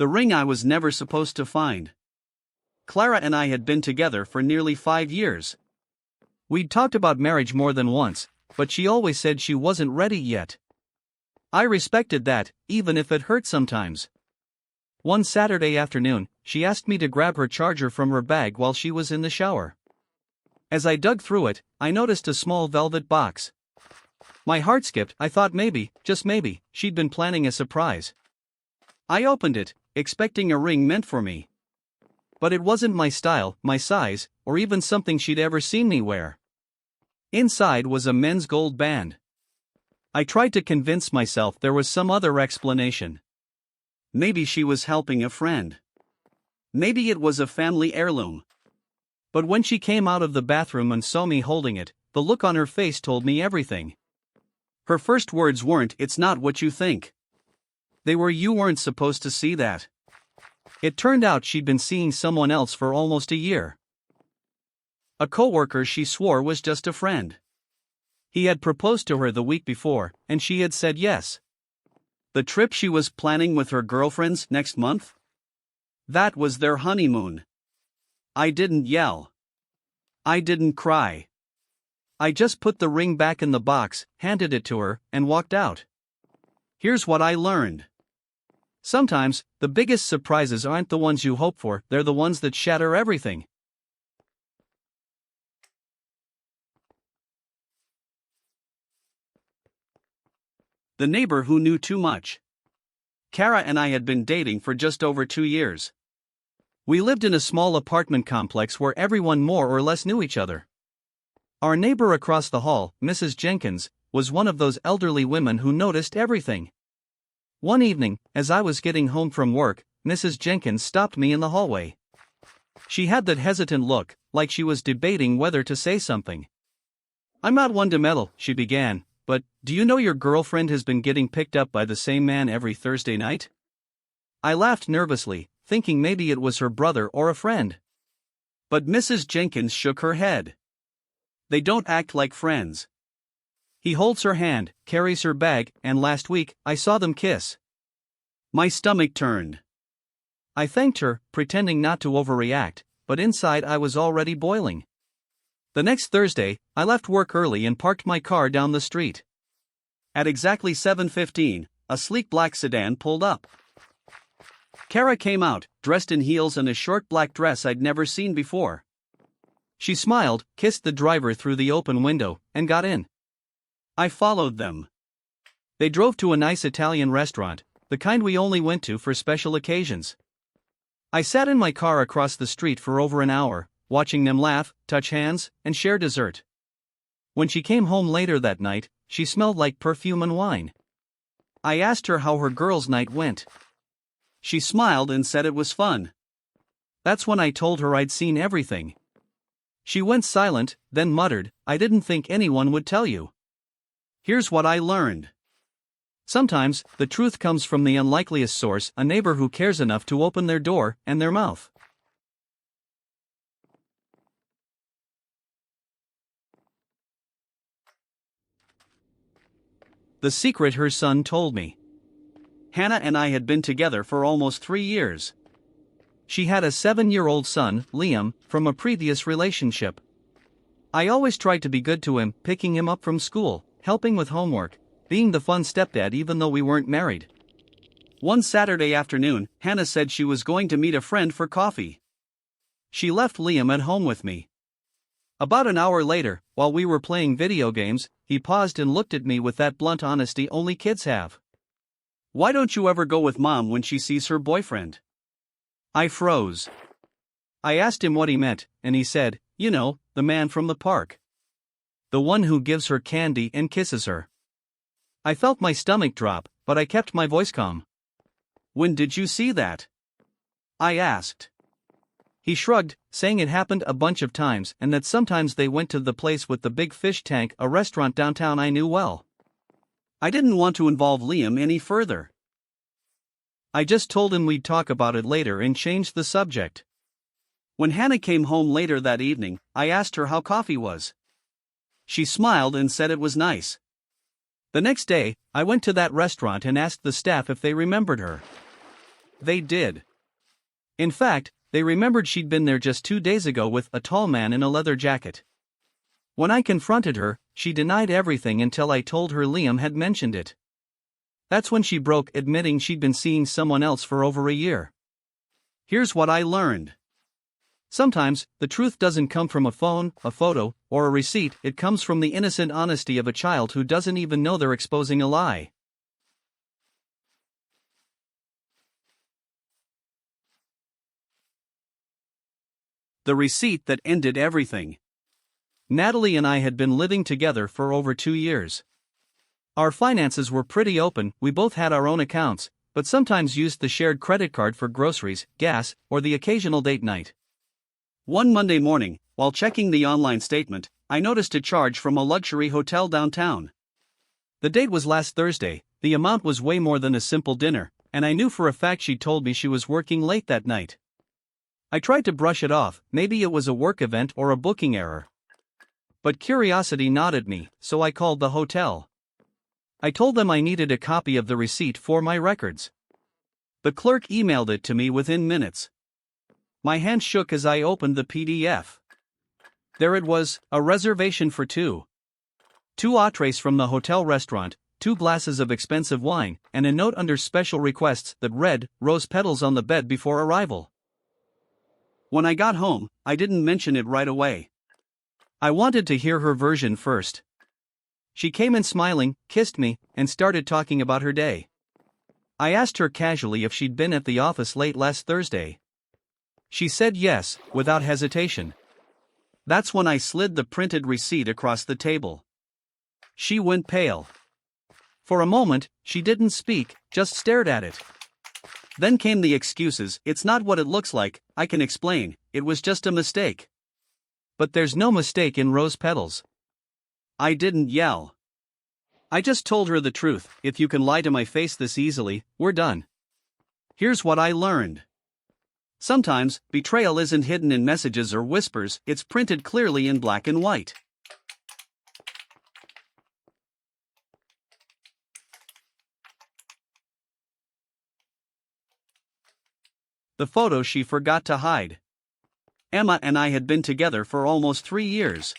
The ring I was never supposed to find. Clara and I had been together for nearly 5 years. We'd talked about marriage more than once, but she always said she wasn't ready yet. I respected that, even if it hurt sometimes. One Saturday afternoon, she asked me to grab her charger from her bag while she was in the shower. As I dug through it, I noticed a small velvet box. My heart skipped. I thought maybe, just maybe, she'd been planning a surprise. I opened it, expecting a ring meant for me. But it wasn't my style, my size, or even something she'd ever seen me wear. Inside was a men's gold band. I tried to convince myself there was some other explanation. Maybe she was helping a friend. Maybe it was a family heirloom. But when she came out of the bathroom and saw me holding it, the look on her face told me everything. Her first words weren't, "It's not what you think." They were, "You weren't supposed to see that." It turned out she'd been seeing someone else for almost a year. A coworker she swore was just a friend. He had proposed to her the week before, and she had said yes. The trip she was planning with her girlfriends next month? That was their honeymoon. I didn't yell. I didn't cry. I just put the ring back in the box, handed it to her, and walked out. Here's what I learned. Sometimes, the biggest surprises aren't the ones you hope for, they're the ones that shatter everything. The neighbor who knew too much. Kara and I had been dating for just over 2 years. We lived in a small apartment complex where everyone more or less knew each other. Our neighbor across the hall, Mrs. Jenkins, was one of those elderly women who noticed everything. One evening, as I was getting home from work, Mrs. Jenkins stopped me in the hallway. She had that hesitant look, like she was debating whether to say something. "I'm not one to meddle," she began, "but, do you know your girlfriend has been getting picked up by the same man every Thursday night?" I laughed nervously, thinking maybe it was her brother or a friend. But Mrs. Jenkins shook her head. "They don't act like friends. He holds her hand, carries her bag, and last week, I saw them kiss." My stomach turned. I thanked her, pretending not to overreact, but inside I was already boiling. The next Thursday, I left work early and parked my car down the street. At exactly 7:15, a sleek black sedan pulled up. Kara came out, dressed in heels and a short black dress I'd never seen before. She smiled, kissed the driver through the open window, and got in. I followed them. They drove to a nice Italian restaurant, the kind we only went to for special occasions. I sat in my car across the street for over an hour, watching them laugh, touch hands, and share dessert. When she came home later that night, she smelled like perfume and wine. I asked her how her girls' night went. She smiled and said it was fun. That's when I told her I'd seen everything. She went silent, then muttered, "I didn't think anyone would tell you." Here's what I learned. Sometimes, the truth comes from the unlikeliest source, a neighbor who cares enough to open their door and their mouth. The secret her son told me. Hannah and I had been together for almost 3 years. She had a 7-year-old son, Liam, from a previous relationship. I always tried to be good to him, picking him up from school, helping with homework, being the fun stepdad even though we weren't married. One Saturday afternoon, Hannah said she was going to meet a friend for coffee. She left Liam at home with me. About an hour later, while we were playing video games, he paused and looked at me with that blunt honesty only kids have. "Why don't you ever go with Mom when she sees her boyfriend?" I froze. I asked him what he meant, and he said, "You know, the man from the park. The one who gives her candy and kisses her." I felt my stomach drop, but I kept my voice calm. "When did you see that?" I asked. He shrugged, saying it happened a bunch of times and that sometimes they went to the place with the big fish tank, a restaurant downtown I knew well. I didn't want to involve Liam any further. I just told him we'd talk about it later and changed the subject. When Hannah came home later that evening, I asked her how coffee was. She smiled and said it was nice. The next day, I went to that restaurant and asked the staff if they remembered her. They did. In fact, they remembered she'd been there just 2 days ago with a tall man in a leather jacket. When I confronted her, she denied everything until I told her Liam had mentioned it. That's when she broke, admitting she'd been seeing someone else for over a year. Here's what I learned. Sometimes, the truth doesn't come from a phone, a photo, or a receipt. It comes from the innocent honesty of a child who doesn't even know they're exposing a lie. The receipt that ended everything. Natalie and I had been living together for over 2 years. Our finances were pretty open, we both had our own accounts, but sometimes used the shared credit card for groceries, gas, or the occasional date night. One Monday morning, while checking the online statement, I noticed a charge from a luxury hotel downtown. The date was last Thursday, the amount was way more than a simple dinner, and I knew for a fact she'd told me she was working late that night. I tried to brush it off, maybe it was a work event or a booking error. But curiosity gnawed me, so I called the hotel. I told them I needed a copy of the receipt for my records. The clerk emailed it to me within minutes. My hand shook as I opened the PDF. There it was, a reservation for two. 2 entrees from the hotel restaurant, 2 glasses of expensive wine, and a note under special requests that read, "Rose petals on the bed before arrival." When I got home, I didn't mention it right away. I wanted to hear her version first. She came in smiling, kissed me, and started talking about her day. I asked her casually if she'd been at the office late last Thursday. She said yes, without hesitation. That's when I slid the printed receipt across the table. She went pale. For a moment, she didn't speak, just stared at it. Then came the excuses. "It's not what it looks like, I can explain, it was just a mistake." But there's no mistake in rose petals. I didn't yell. I just told her the truth. If you can lie to my face this easily, we're done. Here's what I learned. Sometimes, betrayal isn't hidden in messages or whispers, it's printed clearly in black and white. The photo she forgot to hide. Emma and I had been together for almost 3 years.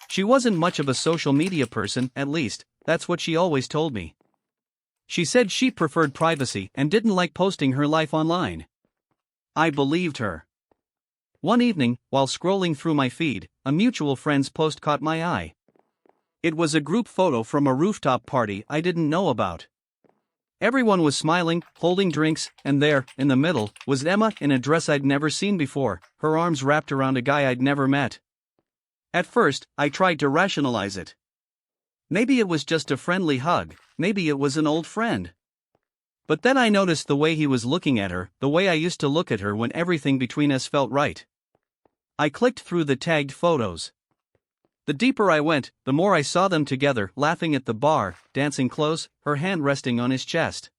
She wasn't much of a social media person, at least, that's what she always told me. She said she preferred privacy and didn't like posting her life online. I believed her. One evening, while scrolling through my feed, a mutual friend's post caught my eye. It was a group photo from a rooftop party I didn't know about. Everyone was smiling, holding drinks, and there, in the middle, was Emma in a dress I'd never seen before, her arms wrapped around a guy I'd never met. At first, I tried to rationalize it. Maybe it was just a friendly hug, maybe it was an old friend. But then I noticed the way he was looking at her, the way I used to look at her when everything between us felt right. I clicked through the tagged photos. The deeper I went, the more I saw them together, laughing at the bar, dancing close, her hand resting on his chest.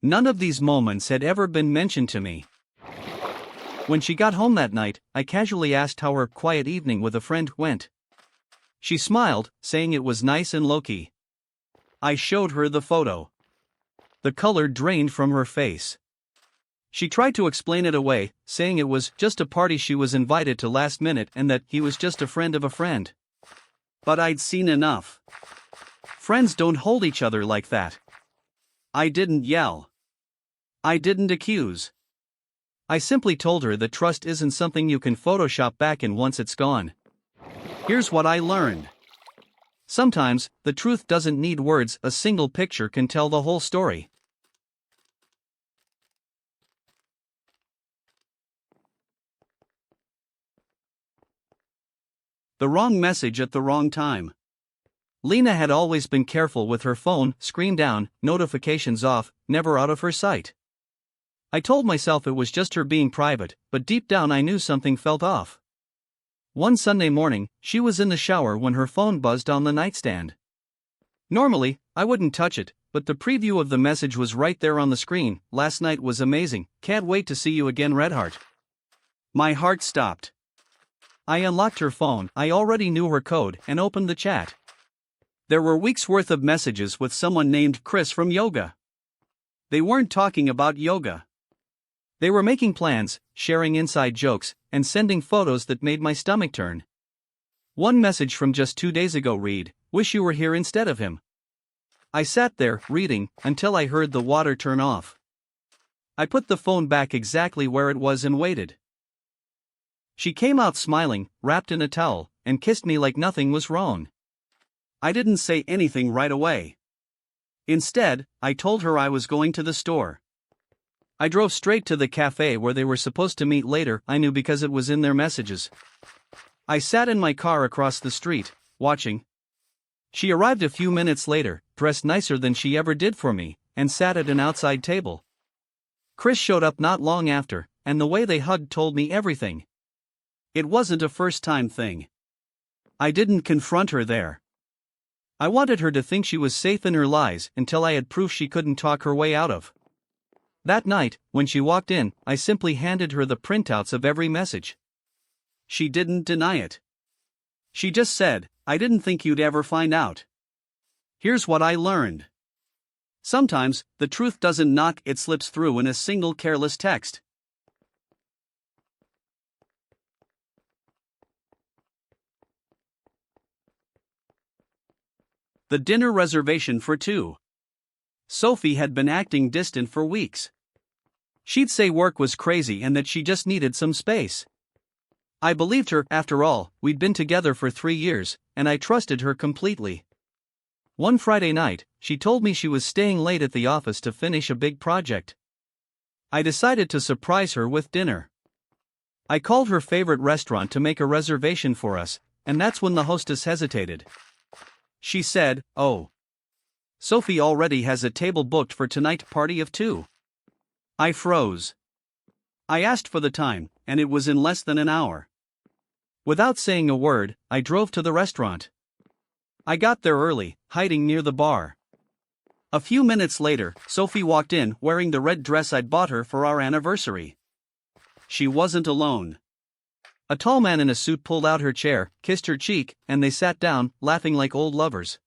None of these moments had ever been mentioned to me. When she got home that night, I casually asked how her quiet evening with a friend went. She smiled, saying it was nice and low-key. I showed her the photo. The color drained from her face. She tried to explain it away, saying it was just a party she was invited to last minute and that he was just a friend of a friend. But I'd seen enough. Friends don't hold each other like that. I didn't yell. I didn't accuse. I simply told her that trust isn't something you can Photoshop back in once it's gone. Here's what I learned. Sometimes, the truth doesn't need words, a single picture can tell the whole story. The wrong message at the wrong time. Lena had always been careful with her phone, screen down, notifications off, never out of her sight. I told myself it was just her being private, but deep down I knew something felt off. One Sunday morning, she was in the shower when her phone buzzed on the nightstand. Normally, I wouldn't touch it, but the preview of the message was right there on the screen. "Last night was amazing, can't wait to see you again, Redheart." My heart stopped. I unlocked her phone, I already knew her code, and opened the chat. There were weeks' worth of messages with someone named Chris from yoga. They weren't talking about yoga. They were making plans, sharing inside jokes, and sending photos that made my stomach turn. One message from just 2 days ago read, "Wish you were here instead of him." I sat there, reading, until I heard the water turn off. I put the phone back exactly where it was and waited. She came out smiling, wrapped in a towel, and kissed me like nothing was wrong. I didn't say anything right away. Instead, I told her I was going to the store. I drove straight to the cafe where they were supposed to meet later. I knew because it was in their messages. I sat in my car across the street, watching. She arrived a few minutes later, dressed nicer than she ever did for me, and sat at an outside table. Chris showed up not long after, and the way they hugged told me everything. It wasn't a first-time thing. I didn't confront her there. I wanted her to think she was safe in her lies until I had proof she couldn't talk her way out of. That night, when she walked in, I simply handed her the printouts of every message. She didn't deny it. She just said, "I didn't think you'd ever find out." Here's what I learned. Sometimes, the truth doesn't knock, it slips through in a single careless text. The dinner reservation for two. Sophie had been acting distant for weeks. She'd say work was crazy and that she just needed some space. I believed her. After all, we'd been together for 3 years, and I trusted her completely. One Friday night, she told me she was staying late at the office to finish a big project. I decided to surprise her with dinner. I called her favorite restaurant to make a reservation for us, and that's when the hostess hesitated. She said, "Oh, Sophie already has a table booked for tonight, party of 2. I froze. I asked for the time, and it was in less than an hour. Without saying a word, I drove to the restaurant. I got there early, hiding near the bar. A few minutes later, Sophie walked in wearing the red dress I'd bought her for our anniversary. She wasn't alone. A tall man in a suit pulled out her chair, kissed her cheek, and they sat down, laughing like old lovers.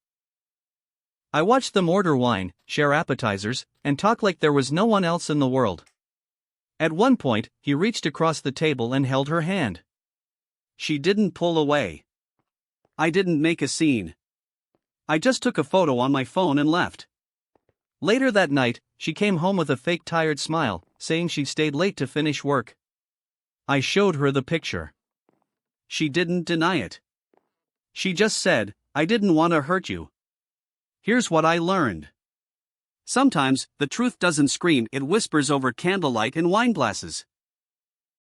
I watched them order wine, share appetizers, and talk like there was no one else in the world. At one point, he reached across the table and held her hand. She didn't pull away. I didn't make a scene. I just took a photo on my phone and left. Later that night, she came home with a fake tired smile, saying she'd stayed late to finish work. I showed her the picture. She didn't deny it. She just said, "I didn't want to hurt you." Here's what I learned. Sometimes, the truth doesn't scream, it whispers over candlelight and wine glasses.